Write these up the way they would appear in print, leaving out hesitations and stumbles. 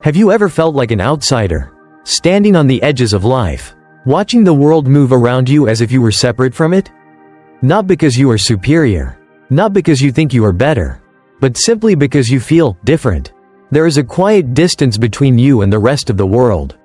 Have you ever felt like an outsider, standing on the edges of life, watching the world move around you as if you were separate from it? Not because you are superior, not because you think you are better, but simply because you feel different. There is a quiet distance between you and the rest of the world.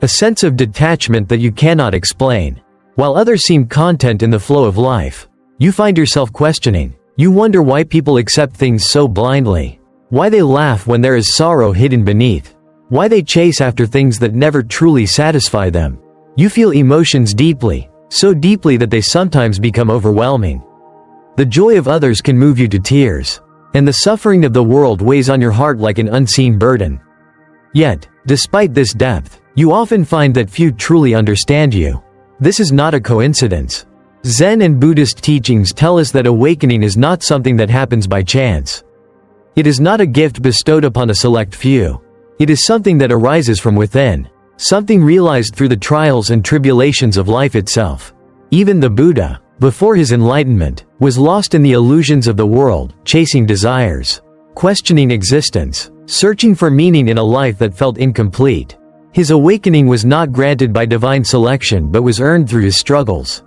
A sense of detachment that you cannot explain. While others seem content in the flow of life, you find yourself questioning. You wonder why people accept things so blindly. Why they laugh when there is sorrow hidden beneath. Why they chase after things that never truly satisfy them. You feel emotions deeply, so deeply that they sometimes become overwhelming. The joy of others can move you to tears, and the suffering of the world weighs on your heart like an unseen burden. Yet, despite this depth, you often find that few truly understand you. This is not a coincidence. Zen and Buddhist teachings tell us that awakening is not something that happens by chance. It is not a gift bestowed upon a select few. It is something that arises from within, something realized through the trials and tribulations of life itself. Even the Buddha, before his enlightenment, was lost in the illusions of the world, chasing desires, questioning existence, searching for meaning in a life that felt incomplete. His awakening was not granted by divine selection but was earned through his struggles,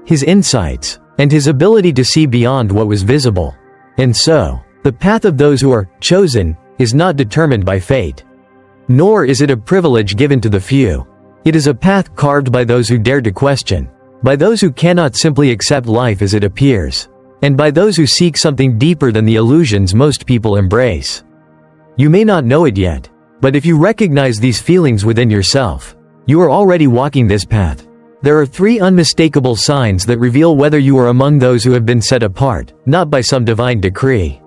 his insights, and his ability to see beyond what was visible. And so, the path of those who are chosen is not determined by fate. Nor is it a privilege given to the few. It is a path carved by those who dare to question, by those who cannot simply accept life as it appears, and by those who seek something deeper than the illusions most people embrace. You may not know it yet, but if you recognize these feelings within yourself, you are already walking this path. There are 3 unmistakable signs that reveal whether you are among those who have been set apart, not by some divine decree,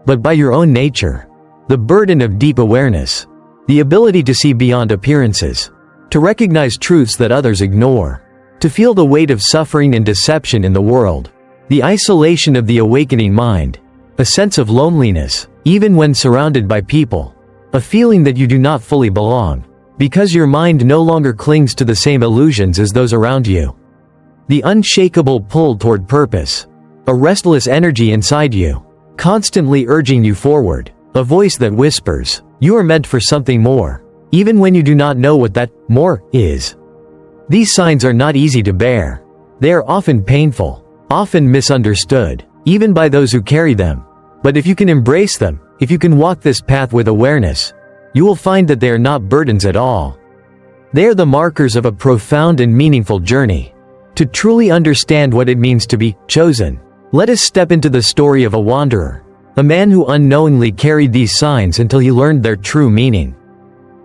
but by your own nature. The burden of deep awareness, the ability to see beyond appearances, to recognize truths that others ignore, to feel the weight of suffering and deception in the world, the isolation of the awakening mind, a sense of loneliness, even when surrounded by people, a feeling that you do not fully belong, because your mind no longer clings to the same illusions as those around you. The unshakable pull toward purpose, a restless energy inside you, constantly urging you forward, a voice that whispers, you are meant for something more, even when you do not know what that more is. These signs are not easy to bear. They are often painful, often misunderstood, even by those who carry them. But if you can embrace them, if you can walk this path with awareness, you will find that they are not burdens at all. They are the markers of a profound and meaningful journey. To truly understand what it means to be chosen, let us step into the story of a wanderer, a man who unknowingly carried these signs until he learned their true meaning.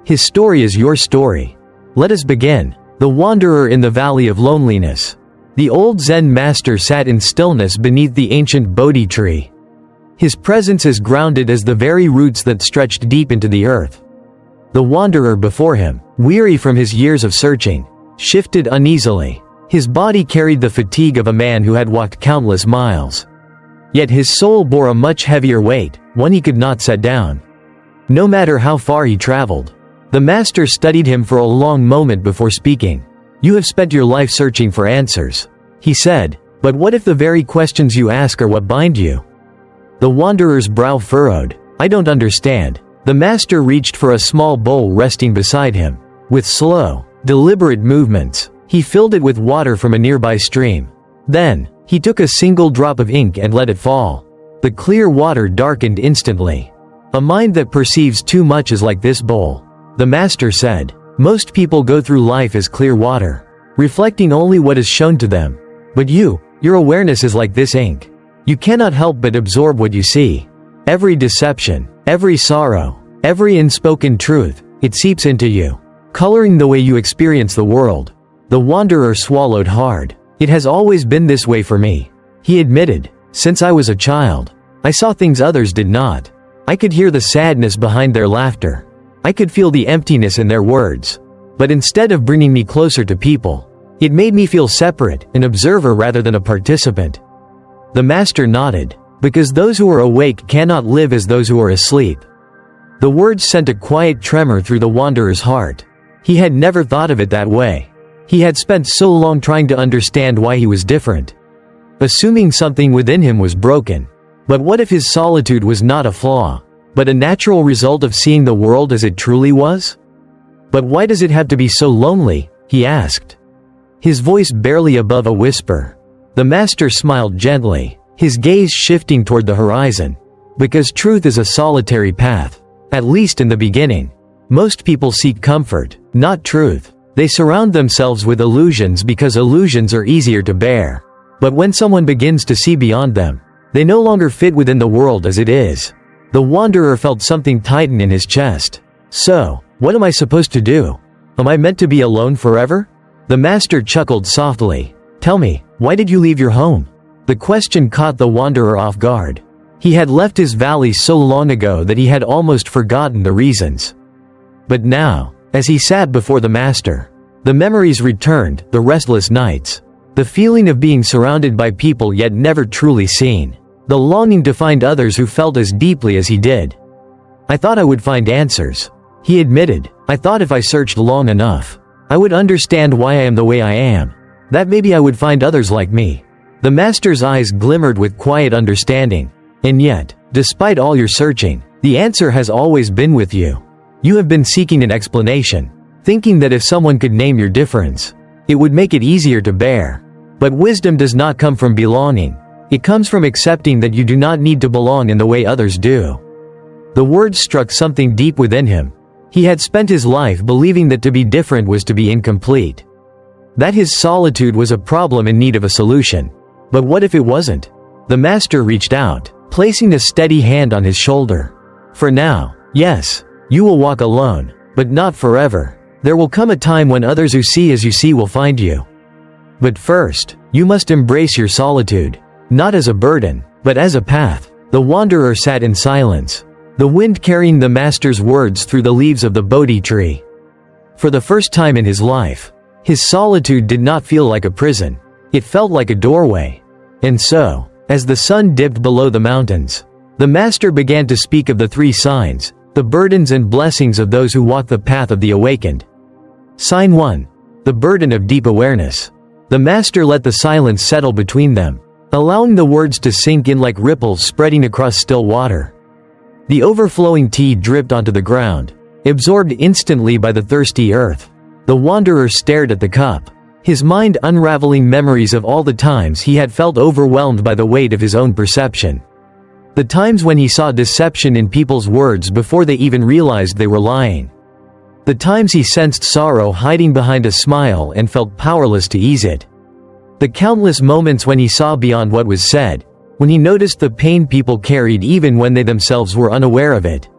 His story is your story. Let us begin. The wanderer in the valley of loneliness. The old Zen master sat in stillness beneath the ancient Bodhi tree. His presence as grounded as the very roots that stretched deep into the earth. The wanderer before him, weary from his years of searching, shifted uneasily. His body carried the fatigue of a man who had walked countless miles. Yet his soul bore a much heavier weight, one he could not set down. No matter how far he traveled, the master studied him for a long moment before speaking. You have spent your life searching for answers, he said, but what if the very questions you ask are what bind you? The wanderer's brow furrowed. I don't understand. The master reached for a small bowl resting beside him. With slow, deliberate movements, he filled it with water from a nearby stream. Then, he took a single drop of ink and let it fall. The clear water darkened instantly. A mind that perceives too much is like this bowl, the master said. Most people go through life as clear water, reflecting only what is shown to them. But your awareness is like this ink. You cannot help but absorb what you see. Every deception, every sorrow, every unspoken truth, it seeps into you, coloring the way you experience the world. The wanderer swallowed hard. It has always been this way for me, he admitted. Since I was a child, I saw things others did not. I could hear the sadness behind their laughter. I could feel the emptiness in their words. But instead of bringing me closer to people, it made me feel separate, an observer rather than a participant. The master nodded, because those who are awake cannot live as those who are asleep. The words sent a quiet tremor through the wanderer's heart. He had never thought of it that way. He had spent so long trying to understand why he was different, assuming something within him was broken. But what if his solitude was not a flaw? but a natural result of seeing the world as it truly was? But why does it have to be so lonely? He asked, his voice barely above a whisper. The master smiled gently, his gaze shifting toward the horizon. Because truth is a solitary path. At least in the beginning. Most people seek comfort, not truth. They surround themselves with illusions because illusions are easier to bear. But when someone begins to see beyond them, they no longer fit within the world as it is. The wanderer felt something tighten in his chest. So, what am I supposed to do? Am I meant to be alone forever? The master chuckled softly. Tell me, why did you leave your home? The question caught the wanderer off guard. He had left his valley so long ago that he had almost forgotten the reasons. But now, as he sat before the master, the memories returned, the restless nights, the feeling of being surrounded by people yet never truly seen, the longing to find others who felt as deeply as he did. I thought I would find answers, he admitted. I thought if I searched long enough, I would understand why I am the way I am, that maybe I would find others like me. The master's eyes glimmered with quiet understanding. And yet, despite all your searching, the answer has always been with you. You have been seeking an explanation, thinking that if someone could name your difference, it would make it easier to bear. But wisdom does not come from belonging. It comes from accepting that you do not need to belong in the way others do. The words struck something deep within him. He had spent his life believing that to be different was to be incomplete. That his solitude was a problem in need of a solution. But what if it wasn't? The master reached out, placing a steady hand on his shoulder. For now, yes, you will walk alone, but not forever. There will come a time when others who see as you see will find you. But first, you must embrace your solitude, not as a burden, but as a path. The wanderer sat in silence, the wind carrying the master's words through the leaves of the Bodhi tree. For the first time in his life, his solitude did not feel like a prison. It felt like a doorway. And so, as the sun dipped below the mountains, the master began to speak of the three signs, the burdens and blessings of those who walk the path of the awakened. Sign 1. The burden of deep awareness. The master let the silence settle between them, allowing the words to sink in like ripples spreading across still water. The overflowing tea dripped onto the ground, absorbed instantly by the thirsty earth. The wanderer stared at the cup, his mind unraveling memories of all the times he had felt overwhelmed by the weight of his own perception. The times when he saw deception in people's words before they even realized they were lying. The times he sensed sorrow hiding behind a smile and felt powerless to ease it. The countless moments when he saw beyond what was said, when he noticed the pain people carried even when they themselves were unaware of it.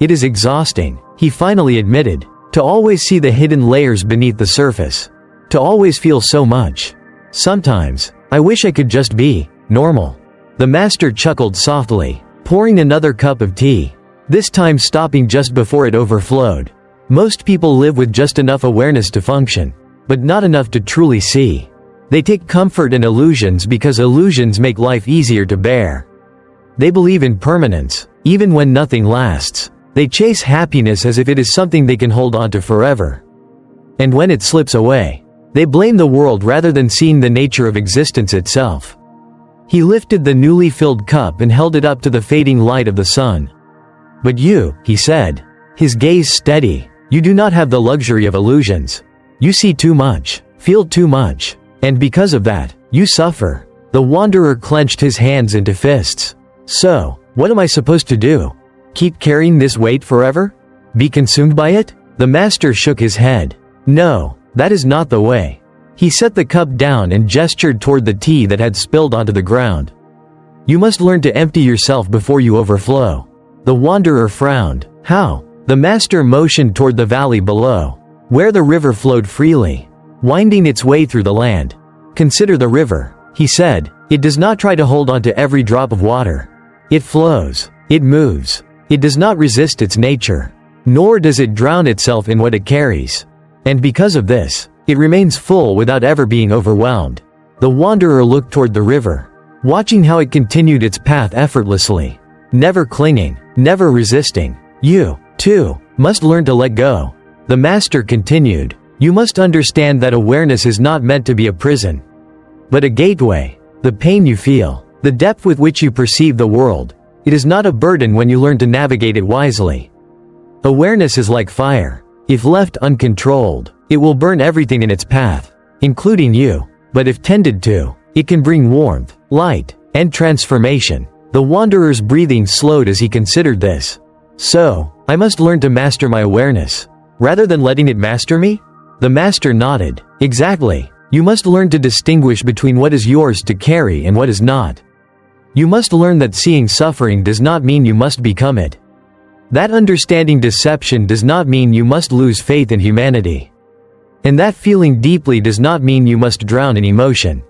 It is exhausting, he finally admitted, to always see the hidden layers beneath the surface. To always feel so much. Sometimes, I wish I could just be normal. The master chuckled softly, pouring another cup of tea, this time stopping just before it overflowed. Most people live with just enough awareness to function, but not enough to truly see. They take comfort in illusions because illusions make life easier to bear. They believe in permanence, even when nothing lasts. They chase happiness as if it is something they can hold on to forever. And when it slips away, they blame the world rather than seeing the nature of existence itself. He lifted the newly filled cup and held it up to the fading light of the sun. But you, he said, his gaze steady, you do not have the luxury of illusions. You see too much, feel too much, and because of that, you suffer. The wanderer clenched his hands into fists. So, what am I supposed to do? Keep carrying this weight forever? Be consumed by it? The master shook his head. No. That is not the way. He set the cup down and gestured toward the tea that had spilled onto the ground. You must learn to empty yourself before you overflow. The wanderer frowned. How? The master motioned toward the valley below, where the river flowed freely, winding its way through the land. Consider the river, he said. It does not try to hold on to every drop of water. It flows. It moves. It does not resist its nature, nor does it drown itself in what it carries. And because of this, it remains full without ever being overwhelmed. The wanderer looked toward the river, watching how it continued its path effortlessly, never clinging, never resisting. You, too, must learn to let go. The master continued, you must understand that awareness is not meant to be a prison, but a gateway. The pain you feel, the depth with which you perceive the world, It is not a burden when you learn to navigate it wisely. Awareness is like fire. If left uncontrolled, it will burn everything in its path, including you. But if tended to, it can bring warmth, light, and transformation. The wanderer's breathing slowed as he considered this. So, I must learn to master my awareness, rather than letting it master me? The master nodded. Exactly. You must learn to distinguish between what is yours to carry and what is not. You must learn that seeing suffering does not mean you must become it. That understanding deception does not mean you must lose faith in humanity. And that feeling deeply does not mean you must drown in emotion.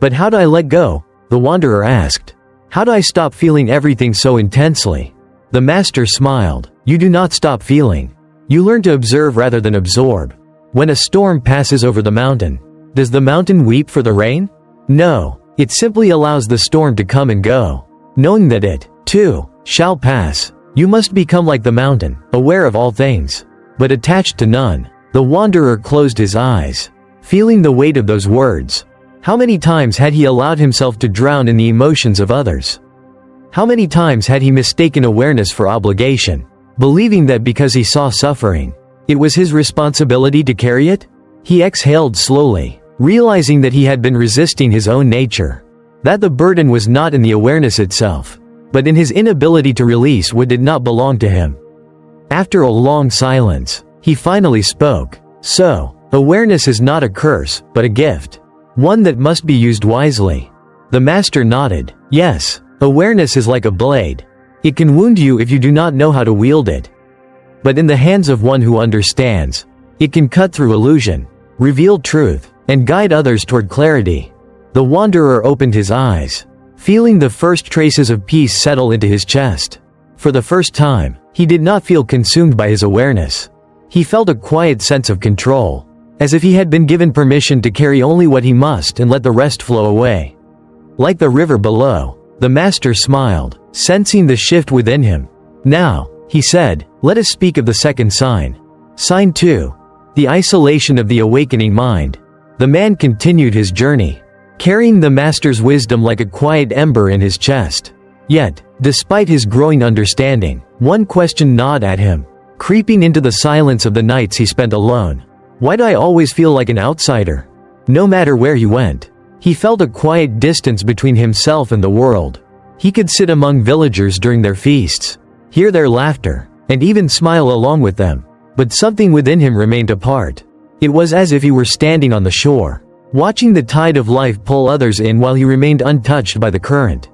But how do I let go? The wanderer asked. How do I stop feeling everything so intensely? The master smiled. You do not stop feeling. You learn to observe rather than absorb. When a storm passes over the mountain, does the mountain weep for the rain? No, it simply allows the storm to come and go, knowing that it, too, shall pass. You must become like the mountain, aware of all things, but attached to none. The wanderer closed his eyes, feeling the weight of those words. How many times had he allowed himself to drown in the emotions of others? How many times had he mistaken awareness for obligation, believing that because he saw suffering, it was his responsibility to carry it? He exhaled slowly, realizing that he had been resisting his own nature, that the burden was not in the awareness itself, but in his inability to release what did not belong to him. After a long silence, he finally spoke. So, awareness is not a curse, but a gift, one that must be used wisely. The master nodded. Yes, awareness is like a blade. It can wound you if you do not know how to wield it. But in the hands of one who understands, it can cut through illusion, reveal truth, and guide others toward clarity. The wanderer opened his eyes, feeling the first traces of peace settle into his chest. For the first time, he did not feel consumed by his awareness. He felt a quiet sense of control, as if he had been given permission to carry only what he must and let the rest flow away. Like the river below, the master smiled, sensing the shift within him. Now, he said, let us speak of the second sign. Sign 2. The isolation of the awakening mind. The man continued his journey, carrying the master's wisdom like a quiet ember in his chest. Yet, despite his growing understanding, one question gnawed at him, creeping into the silence of the nights he spent alone. Why do I always feel like an outsider? No matter where he went, he felt a quiet distance between himself and the world. He could sit among villagers during their feasts, hear their laughter, and even smile along with them. But something within him remained apart. It was as if he were standing on the shore, watching the tide of life pull others in while he remained untouched by the current.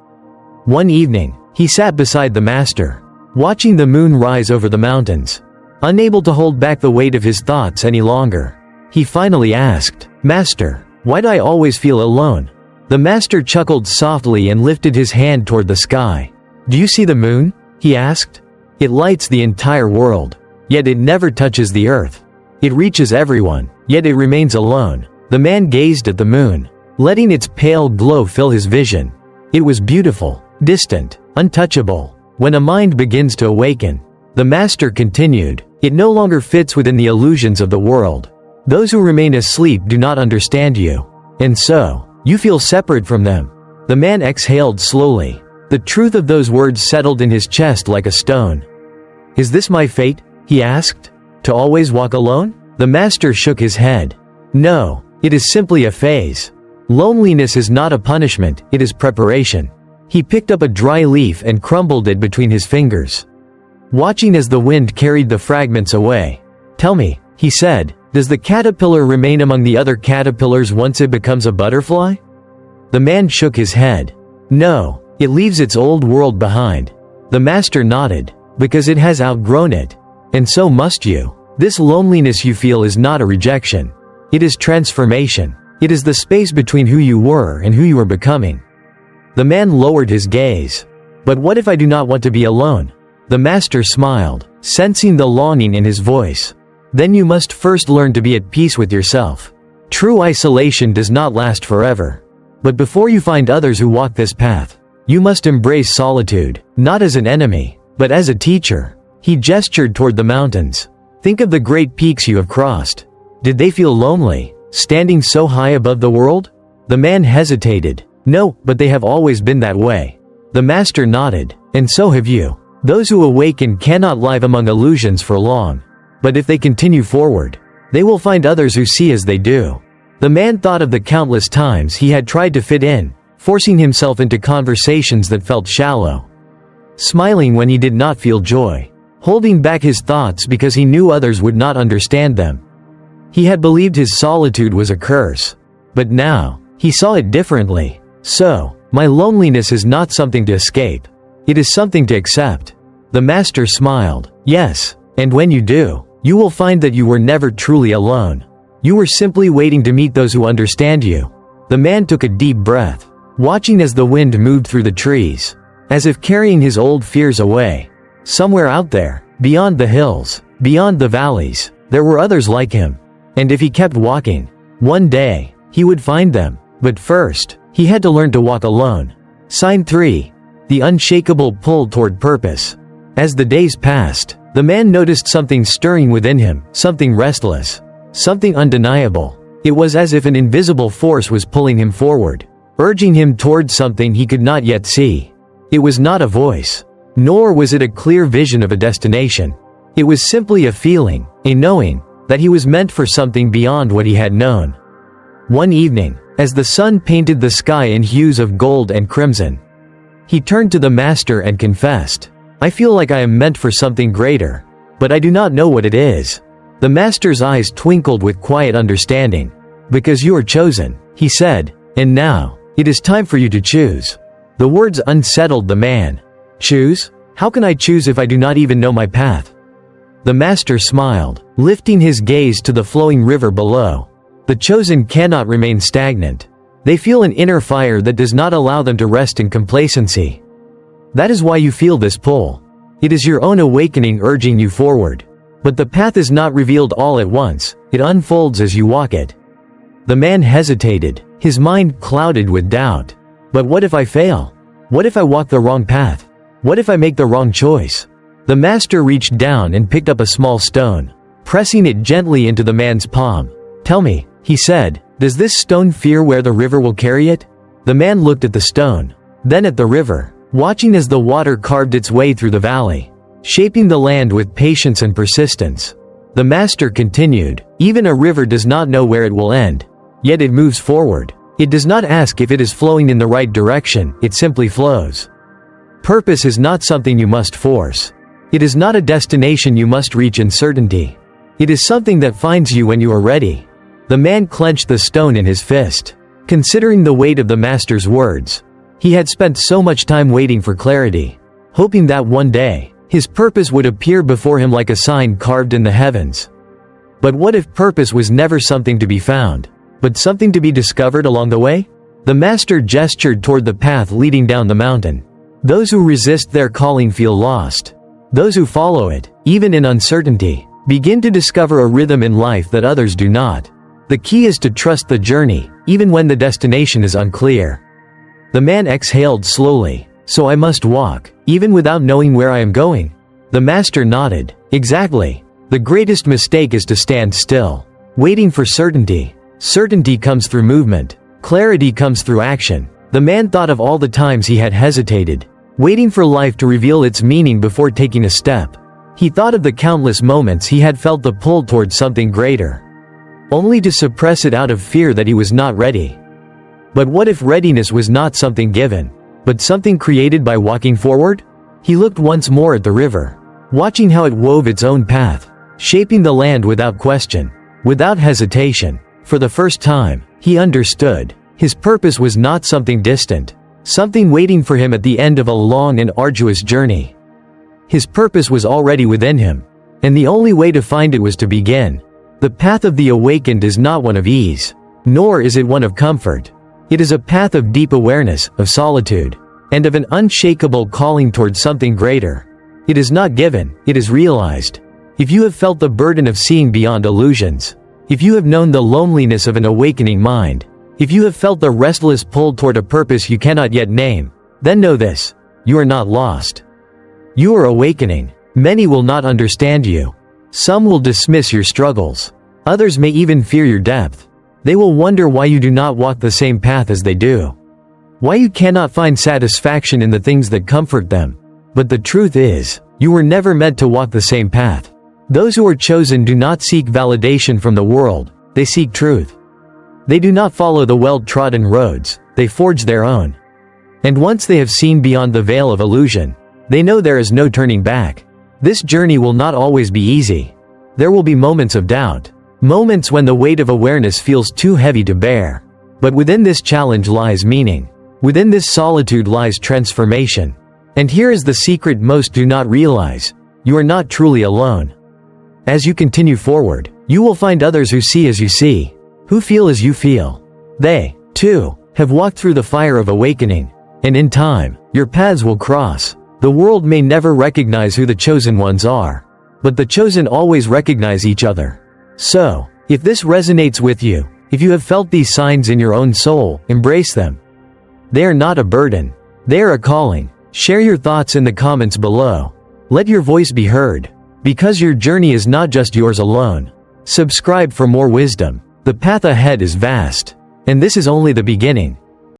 One evening, he sat beside the master, watching the moon rise over the mountains. Unable to hold back the weight of his thoughts any longer, he finally asked, Master, why do I always feel alone? The master chuckled softly and lifted his hand toward the sky. Do you see the moon? He asked. It lights the entire world, yet it never touches the earth. It reaches everyone, yet it remains alone. The man gazed at the moon, letting its pale glow fill his vision. It was beautiful, distant, untouchable. When a mind begins to awaken, the master continued, it no longer fits within the illusions of the world. Those who remain asleep do not understand you, and so, you feel separate from them. The man exhaled slowly. The truth of those words settled in his chest like a stone. Is this my fate? He asked. To always walk alone? The master shook his head. No, it is simply a phase. Loneliness is not a punishment, it is preparation. He picked up a dry leaf and crumbled it between his fingers, watching as the wind carried the fragments away. Tell me, he said, does the caterpillar remain among the other caterpillars once it becomes a butterfly? The man shook his head. No, it leaves its old world behind. The master nodded, because it has outgrown it. And so must you. This loneliness you feel is not a rejection. It is transformation. It is the space between who you were and who you are becoming. The man lowered his gaze. But what if I do not want to be alone? The master smiled, sensing the longing in his voice. Then you must first learn to be at peace with yourself. True isolation does not last forever. But before you find others who walk this path, you must embrace solitude, not as an enemy, but as a teacher. He gestured toward the mountains. Think of the great peaks you have crossed. Did they feel lonely, standing so high above the world? The man hesitated. No, but they have always been that way. The master nodded. And so have you. Those who awaken cannot live among illusions for long. But if they continue forward, they will find others who see as they do. The man thought of the countless times he had tried to fit in, forcing himself into conversations that felt shallow. Smiling when he did not feel joy. Holding back his thoughts because he knew others would not understand them. He had believed his solitude was a curse. But now, he saw it differently. So, my loneliness is not something to escape. It is something to accept. The master smiled. Yes, and when you do, you will find that you were never truly alone. You were simply waiting to meet those who understand you. The man took a deep breath, watching as the wind moved through the trees, as if carrying his old fears away. Somewhere out there, beyond the hills, beyond the valleys, there were others like him. And if he kept walking, one day, he would find them. But first, he had to learn to walk alone. Sign 3. The unshakable pull toward purpose. As the days passed, the man noticed something stirring within him, something restless, something undeniable. It was as if an invisible force was pulling him forward, urging him toward something he could not yet see. It was not a voice, nor was it a clear vision of a destination. It was simply a feeling, a knowing, that he was meant for something beyond what he had known. One evening, as the sun painted the sky in hues of gold and crimson, he turned to the master and confessed, "I feel like I am meant for something greater, but I do not know what it is." The master's eyes twinkled with quiet understanding. "Because you are chosen," he said, "and now, it is time for you to choose." The words unsettled the man. Choose? How can I choose if I do not even know my path? The master smiled, lifting his gaze to the flowing river below. The chosen cannot remain stagnant. They feel an inner fire that does not allow them to rest in complacency. That is why you feel this pull. It is your own awakening urging you forward. But the path is not revealed all at once, it unfolds as you walk it. The man hesitated, his mind clouded with doubt. But what if I fail? What if I walk the wrong path? What if I make the wrong choice? The master reached down and picked up a small stone, pressing it gently into the man's palm. "Tell me," he said, "does this stone fear where the river will carry it?" The man looked at the stone, then at the river, watching as the water carved its way through the valley, shaping the land with patience and persistence. The master continued, "Even a river does not know where it will end, yet it moves forward. It does not ask if it is flowing in the right direction, it simply flows. Purpose is not something you must force. It is not a destination you must reach in certainty. It is something that finds you when you are ready." The man clenched the stone in his fist, considering the weight of the master's words. He had spent so much time waiting for clarity, hoping that one day, his purpose would appear before him like a sign carved in the heavens. But what if purpose was never something to be found, but something to be discovered along the way? The master gestured toward the path leading down the mountain. Those who resist their calling feel lost. Those who follow it, even in uncertainty, begin to discover a rhythm in life that others do not. The key is to trust the journey, even when the destination is unclear. The man exhaled slowly. "So I must walk, even without knowing where I am going?" The master nodded. "Exactly. The greatest mistake is to stand still, waiting for certainty. Certainty comes through movement. Clarity comes through action." The man thought of all the times he had hesitated, waiting for life to reveal its meaning before taking a step. He thought of the countless moments he had felt the pull towards something greater, only to suppress it out of fear that he was not ready. But what if readiness was not something given, but something created by walking forward? He looked once more at the river, watching how it wove its own path, shaping the land without question, without hesitation. For the first time, he understood. His purpose was not something distant, something waiting for him at the end of a long and arduous journey. His purpose was already within him, and the only way to find it was to begin. The path of the awakened is not one of ease, nor is it one of comfort. It is a path of deep awareness, of solitude, and of an unshakable calling towards something greater. It is not given, it is realized. If you have felt the burden of seeing beyond illusions, if you have known the loneliness of an awakening mind, if you have felt the restless pull toward a purpose you cannot yet name, then know this: you are not lost. You are awakening. Many will not understand you. Some will dismiss your struggles. Others may even fear your depth. They will wonder why you do not walk the same path as they do. Why you cannot find satisfaction in the things that comfort them. But the truth is, you were never meant to walk the same path. Those who are chosen do not seek validation from the world, they seek truth. They do not follow the well-trodden roads, they forge their own. And once they have seen beyond the veil of illusion, they know there is no turning back. This journey will not always be easy. There will be moments of doubt, moments when the weight of awareness feels too heavy to bear. But within this challenge lies meaning. Within this solitude lies transformation. And here is the secret most do not realize: you are not truly alone. As you continue forward, you will find others who see as you see, who feel as you feel. They, too, have walked through the fire of awakening, and in time, your paths will cross. The world may never recognize who the chosen ones are, but the chosen always recognize each other. So, if this resonates with you, if you have felt these signs in your own soul, embrace them. They are not a burden. They are a calling. Share your thoughts in the comments below. Let your voice be heard, because your journey is not just yours alone. Subscribe for more wisdom. The path ahead is vast, and this is only the beginning.